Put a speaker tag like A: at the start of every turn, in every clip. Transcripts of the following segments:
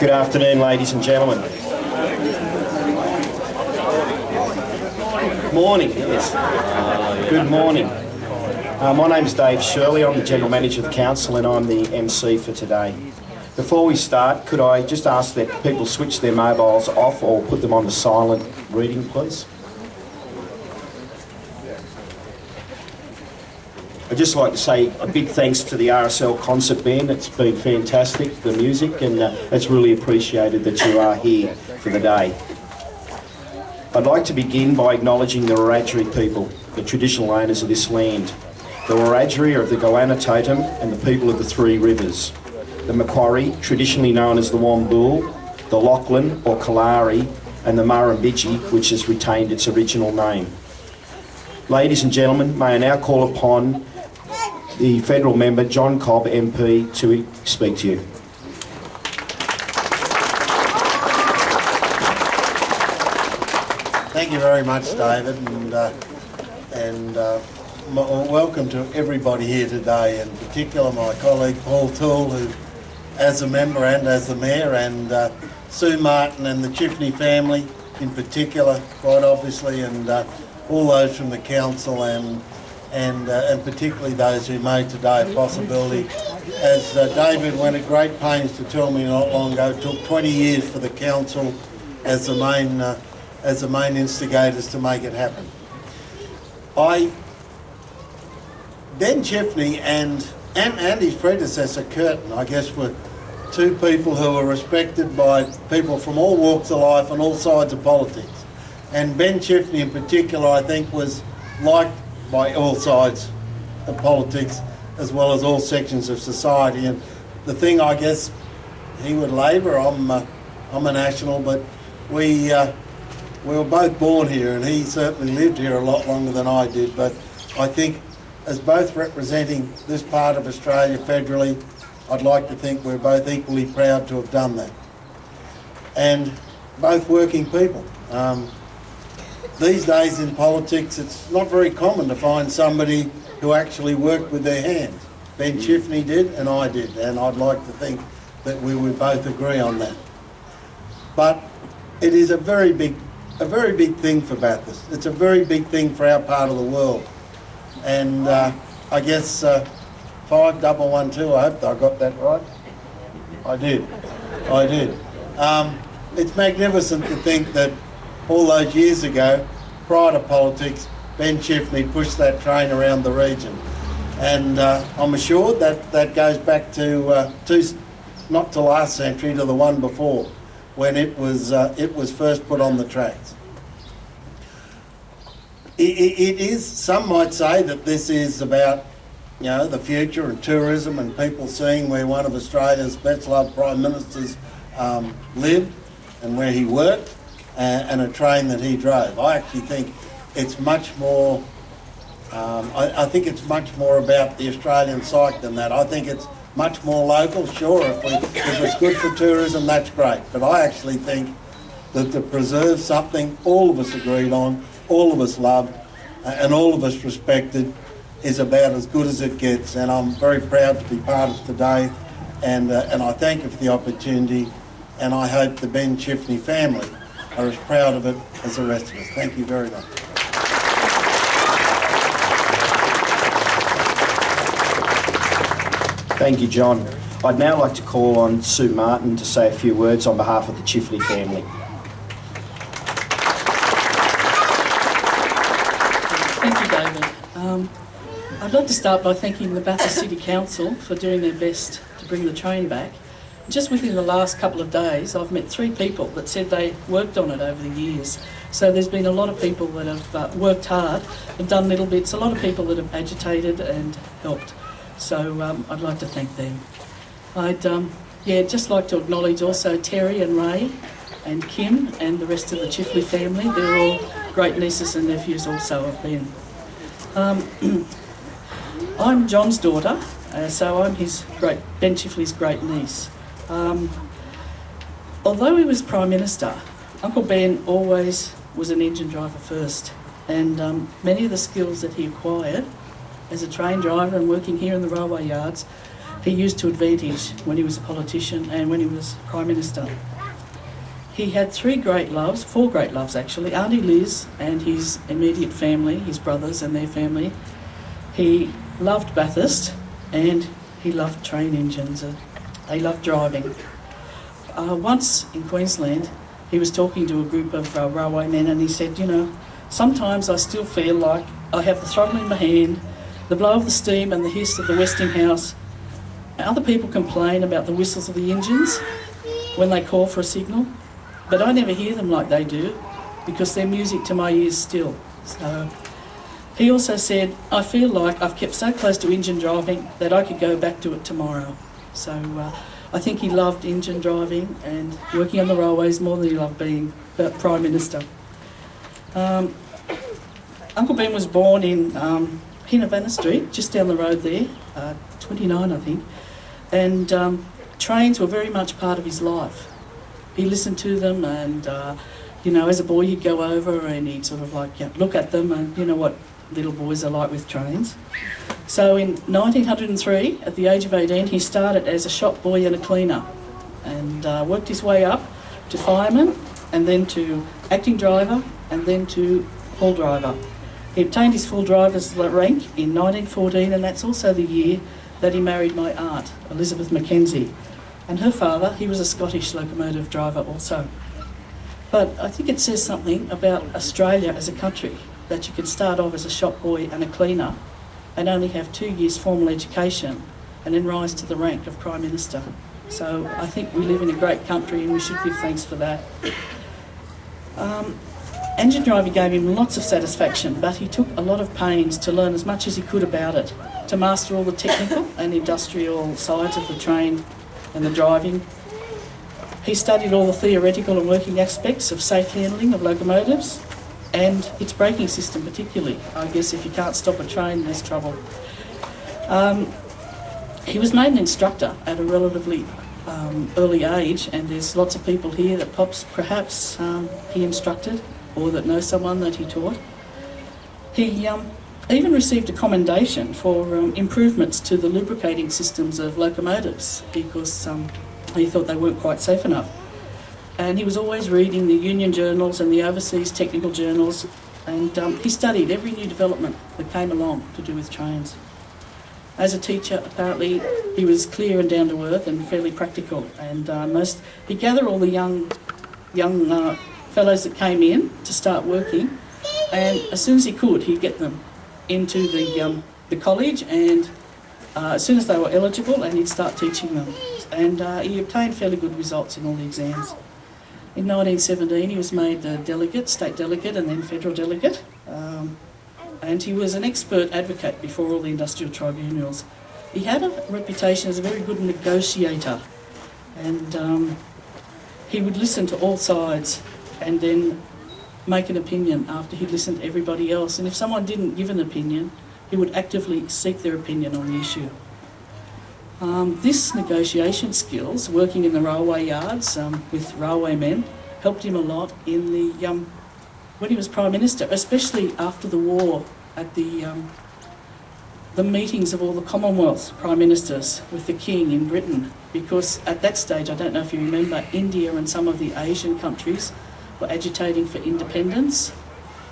A: Good afternoon, ladies and gentlemen. Morning, yes. Good morning. My name's Dave Shirley. I'm the General Manager of the Council and I'm the MC for today. Before we start, could I just ask that people switch their mobiles off or put them on to silent reading, please? I'd just like to say a big thanks to the RSL concert band. It's been fantastic, the music, and it's really appreciated that you are here for the day. I'd like to begin by acknowledging the Wiradjuri people, the traditional owners of this land. The Wiradjuri are of the Goanna Totem and the people of the Three Rivers. The Macquarie, traditionally known as the Wambool, the Lachlan or Kalari, and the Murrumbidgee, which has retained its original name. Ladies and gentlemen, may I now call upon the federal member, John Cobb MP, to speak to you.
B: Thank you very much, David, and welcome to everybody here today, in particular my colleague Paul Toole, who, as a member and as the Mayor, and Sue Martin and the Chifley family in particular, quite obviously, and all those from the Council and particularly those who made today a possibility. As David went at great pains to tell me not long ago, it took 20 years for the Council as the main instigators to make it happen. Ben Chifley and his predecessor Curtin, I guess, were two people who were respected by people from all walks of life and all sides of politics. And Ben Chifley in particular, I think, was liked by all sides of politics as well as all sections of society. And the thing, I guess, he would labour, I'm a national, but we were both born here and he certainly lived here a lot longer than I did. But I think as both representing this part of Australia federally, I'd like to think we're both equally proud to have done that. And both working people. These days in politics, it's not very common to find somebody who actually worked with their hands. Ben Chifley did, and I did, and I'd like to think that we would both agree on that. But it is a very big thing for Bathurst. It's a very big thing for our part of the world. And I guess 5112, I hope I got that right. I did. It's magnificent to think that all those years ago, prior to politics, Ben Chifley pushed that train around the region. And I'm assured that goes back to not to last century, to the one before, when it was first put on the tracks. It is, some might say that this is about, the future and tourism and people seeing where one of Australia's best loved Prime Ministers lived and where he worked, and a train that he drove. I actually think it's much more, I think it's much more about the Australian psyche than that. I think it's much more local. Sure, if it's good for tourism, that's great. But I actually think that to preserve something all of us agreed on, all of us loved, and all of us respected, is about as good as it gets. And I'm very proud to be part of today, and I thank you for the opportunity, and I hope the Ben Chifley family are as proud of it as the rest of us. Thank you very much.
A: Thank you, John. I'd now like to call on Sue Martin to say a few words on behalf of the Chifley family.
C: Thank you, David. I'd like to start by thanking the Bathurst City Council for doing their best to bring the train back. Just within the last couple of days, I've met 3 people that said they worked on it over the years. So there's been a lot of people that have worked hard and done little bits, a lot of people that have agitated and helped. So I'd like to thank them. I'd just like to acknowledge also Terry and Ray and Kim and the rest of the Chifley family. They're all great nieces and nephews also of Ben. I'm John's daughter, so I'm Ben Chifley's great niece. Although he was Prime Minister, Uncle Ben always was an engine driver first, and many of the skills that he acquired as a train driver and working here in the railway yards he used to advantage when he was a politician and when he was Prime Minister. He had four great loves actually, Auntie Liz and his immediate family, his brothers and their family. He loved Bathurst and he loved train engines. He loved driving. Once in Queensland, he was talking to a group of railway men and he said, you know, sometimes I still feel like I have the throttle in my hand, the blow of the steam and the hiss of the Westinghouse. Other people complain about the whistles of the engines when they call for a signal, but I never hear them like they do because they're music to my ears still. So he also said, I feel like I've kept so close to engine driving that I could go back to it tomorrow. So I think he loved engine driving and working on the railways more than he loved being Prime Minister. Uncle Ben was born in Hinavana Street, just down the road there, 29 I think, and trains were very much part of his life. He listened to them and, you know, as a boy he'd go over and he'd sort of like look at them and you know what little boys are like with trains. So in 1903, at the age of 18, he started as a shop boy and a cleaner and worked his way up to fireman and then to acting driver and then to hall driver. He obtained his full driver's rank in 1914 and that's also the year that he married my aunt, Elizabeth Mackenzie. And her father, he was a Scottish locomotive driver also. But I think it says something about Australia as a country, that you can start off as a shop boy and a cleaner and only have 2 years formal education and then rise to the rank of Prime Minister. So I think we live in a great country and we should give thanks for that. Engine driving gave him lots of satisfaction, but he took a lot of pains to learn as much as he could about it, to master all the technical and industrial sides of the train and the driving. He studied all the theoretical and working aspects of safe handling of locomotives and its braking system particularly. I guess if you can't stop a train, there's trouble. He was made an instructor at a relatively early age, and there's lots of people here that perhaps he instructed or that know someone that he taught. He even received a commendation for improvements to the lubricating systems of locomotives because he thought they weren't quite safe enough. And he was always reading the union journals and the overseas technical journals, and he studied every new development that came along to do with trains. As a teacher, apparently, he was clear and down to earth and fairly practical, and he'd gather all the young fellows that came in to start working, and as soon as he could, he'd get them into the college, and as soon as they were eligible, and he'd start teaching them. And he obtained fairly good results in all the exams. In 1917, he was made a delegate, state delegate, and then federal delegate. And he was an expert advocate before all the industrial tribunals. He had a reputation as a very good negotiator, and he would listen to all sides and then make an opinion after he'd listened to everybody else. And if someone didn't give an opinion, he would actively seek their opinion on the issue. This negotiation skills, working in the railway yards with railway men, helped him a lot in the when he was Prime Minister, especially after the war, at the meetings of all the Commonwealth Prime Ministers with the King in Britain, because at that stage, I don't know if you remember, India and some of the Asian countries were agitating for independence,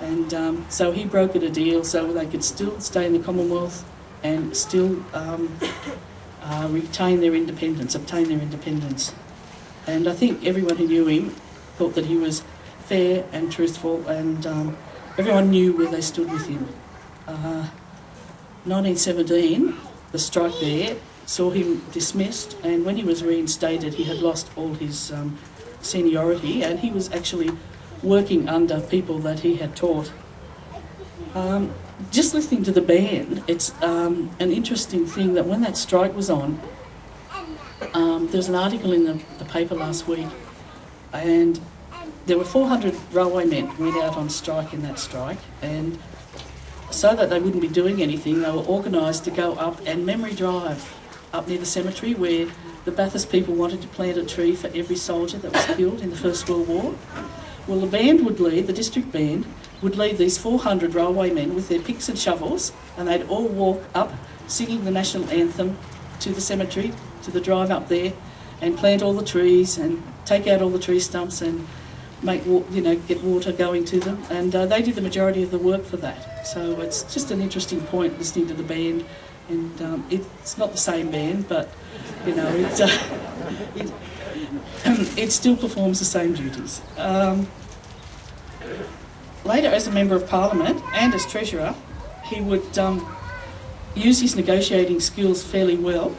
C: and so he brokered a deal so they could still stay in the Commonwealth and still retain their independence, obtain their independence. And I think everyone who knew him thought that he was fair and truthful, and everyone knew where they stood with him. 1917, the strike there saw him dismissed, and when he was reinstated, he had lost all his seniority, and he was actually working under people that he had taught. Just listening to the band, it's an interesting thing that when that strike was on, there was an article in the paper last week, and there were 400 railway men went out on strike in that strike, and so that they wouldn't be doing anything, they were organised to go up and memory drive up near the cemetery where the Bathurst people wanted to plant a tree for every soldier that was killed in the First World War. Well, the band would lead, the district band, would lead these 400 railway men with their picks and shovels, and they'd all walk up singing the national anthem to the cemetery, to the drive up there, and plant all the trees and take out all the tree stumps and get water going to them. And they did the majority of the work for that. So it's just an interesting point listening to the band. And it's not the same band, but it still performs the same duties. Later, as a Member of Parliament and as Treasurer, he would use his negotiating skills fairly well.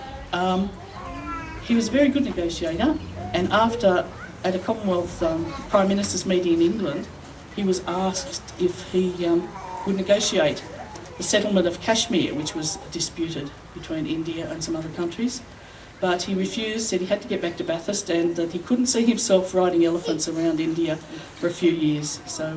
C: He was a very good negotiator, and at a Commonwealth Prime Minister's meeting in England, he was asked if he would negotiate the settlement of Kashmir, which was disputed between India and some other countries. But he refused, said he had to get back to Bathurst and that he couldn't see himself riding elephants around India for a few years. So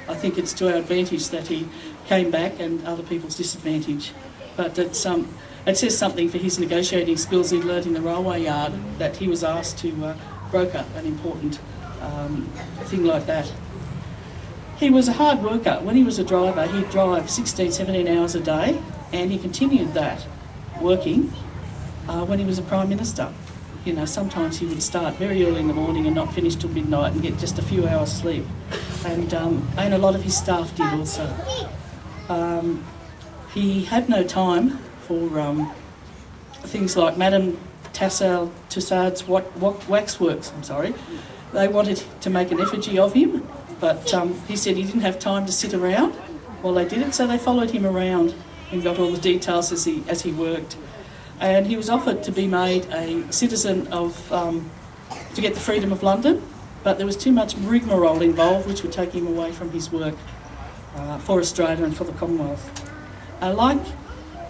C: I think it's to our advantage that he came back and other people's disadvantage. But it says something for his negotiating skills he'd learnt in the railway yard that he was asked to broker an important thing like that. He was a hard worker. When he was a driver, he'd drive 16, 17 hours a day, and he continued that, working, when he was a Prime Minister. Sometimes he would start very early in the morning and not finish till midnight and get just a few hours sleep. And a lot of his staff did also. He had no time for things like Madame Tussauds waxworks, They wanted to make an effigy of him, but he said he didn't have time to sit around while they did it, so they followed him around and got all the details as he worked. And he was offered to be made a citizen to get the freedom of London, but there was too much rigmarole involved, which would take him away from his work for Australia and for the Commonwealth. Like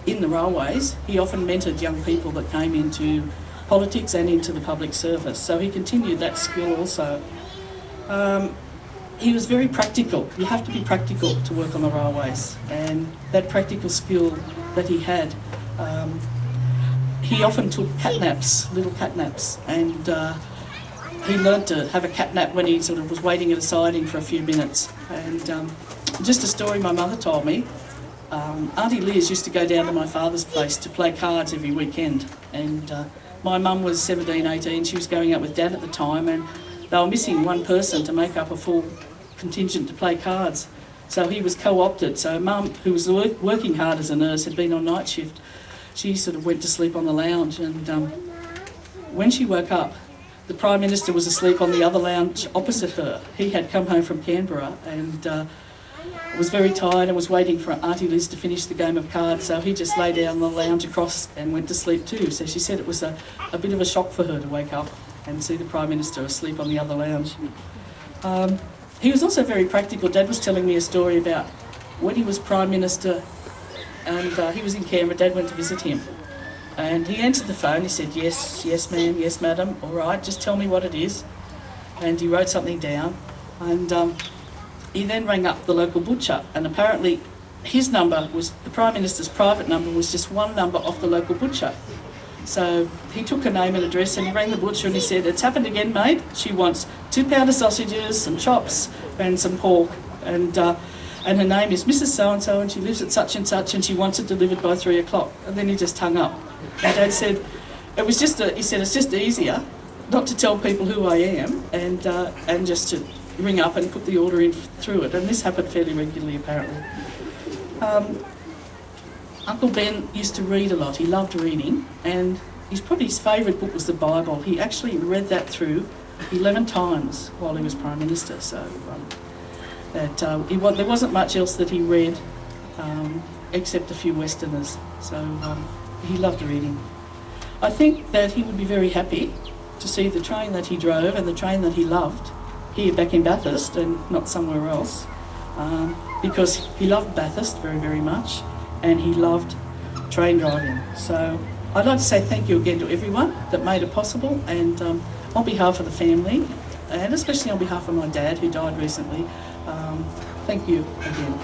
C: in the railways, he often mentored young people that came into politics and into the public service, so he continued that skill also. He was very practical. You have to be practical to work on the railways, and that practical skill that he had, he often took little cat naps, and he learnt to have a cat nap when he sort of was waiting at a siding for a few minutes. And just a story my mother told me, Auntie Liz used to go down to my father's place to play cards every weekend, and my mum was 17, 18, she was going out with Dad at the time, and they were missing one person to make up a full contingent to play cards. So he was co-opted. So Mum, who was working hard as a nurse, had been on night shift. She sort of went to sleep on the lounge, and when she woke up, the Prime Minister was asleep on the other lounge opposite her. He had come home from Canberra and was very tired and was waiting for Auntie Liz to finish the game of cards, so he just lay down on the lounge across and went to sleep too. So she said it was a bit of a shock for her to wake up and see the Prime Minister asleep on the other lounge. He was also very practical. Dad was telling me a story about when he was Prime Minister and he was in Canberra. Dad went to visit him and he answered the phone. He said, yes ma'am, yes madam, all right, just tell me what it is. And he wrote something down, and he then rang up the local butcher, and apparently his number was, the Prime Minister's private number was just one number off the local butcher. So he took her name and address and he rang the butcher and he said, it's happened again, mate. She wants 2 pound of sausages, some chops and some pork. And her name is Mrs. So-and-so and she lives at such and such and she wants it delivered by 3 o'clock. And then he just hung up. And Dad said, he said, it's just easier not to tell people who I am and just to ring up and put the order in through it. And this happened fairly regularly, apparently. Uncle Ben used to read a lot. He loved reading, and his favourite book was the Bible. He actually read that through 11 times while he was Prime Minister. So there wasn't much else that he read except a few Westerners. So he loved reading. I think that he would be very happy to see the train that he drove and the train that he loved here back in Bathurst and not somewhere else, because he loved Bathurst very, very much, and he loved train driving. So I'd like to say thank you again to everyone that made it possible, and on behalf of the family, and especially on behalf of my dad who died recently, thank you again.